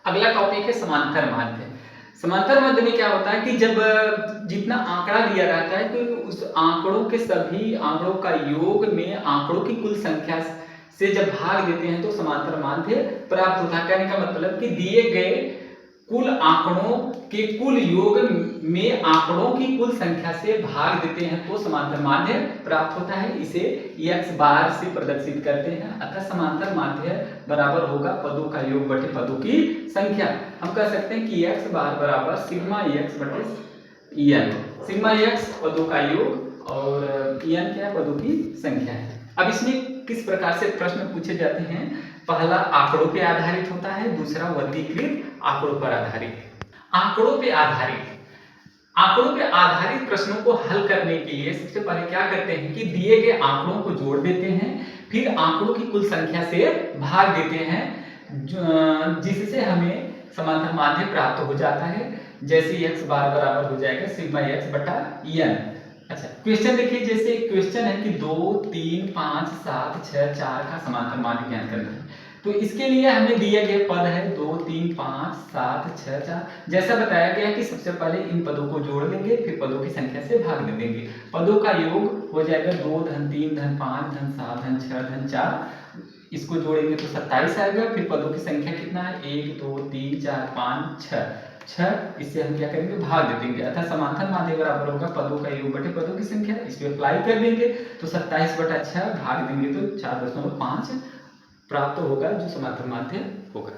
अगला टॉपिक है समांतर माध्य। समांतर माध्य में क्या होता है कि जब जितना आंकड़ा दिया रहता है तो उस आंकड़ों के सभी आंकड़ों का योग में आंकड़ों की कुल संख्या से जब भाग देते हैं तो समांतर माध्य प्राप्त होता है। कहने का मतलब कि दिए गए कुल आंकड़ों के कुल योग में आंकड़ों की कुल संख्या से भाग देते हैं तो समांतर माध्य प्राप्त होता है। इसे x बार से प्रदर्शित करते हैं। अतः समांतर माध्य बराबर होगा पदों का योग बटे पदों की संख्या। हम कह सकते हैं कि x बार बराबर सिग्मा x बटे n। सिग्मा x पदों का योग और n क्या पदों की संख्या है। अब इसमें किस प्रकार से प्रश्न पूछे जाते हैं। पहला आंकड़ों पे आधारित होता है, दूसरा वर्गीकृत आंकड़ों पर आधारित। आंकड़ों पे आधारित प्रश्नों को हल करने के लिए सबसे पहले क्या करते हैं कि दिए गए आंकड़ों को जोड़ देते हैं, फिर आंकड़ों की कुल संख्या से भाग देते हैं, जिससे हमें समांतर माध्य प्राप्त हो जाता है। जैसे x बार बराबर हो जाएगा सिग्मा x बटा n। अच्छा, क्वेश्चन देखिए, जैसे क्वेश्चन है कि 2 3 5 7 6 4 का समांतर माध्य ज्ञात करना है। तो इसके लिए हमें दिए गए पद है 2 3 5 7 6 4। जैसा बताया गया कि सबसे पहले इन पदों को जोड़ देंगे, फिर पदों की संख्या से भाग दे देंगे। पदों का योग हो जाएगा 2 धन 3 धन 5 धन 7 धन 6 धन 4। इसको जोड़ेंगे तो 27 आएगा। फिर पदों की संख्या कितना है 1 2 3 4 5 6। इससे हम क्या करेंगे भाग दे देंगे। अतः समांतर माध्य बराबर होगा पदों का योग बटे पदों की संख्या। इस पे अप्लाई कर देंगे तो 27 बटा 6 भाग देंगे तो 4.5 प्राप्त होगा, जो समांतर माध्य होगा।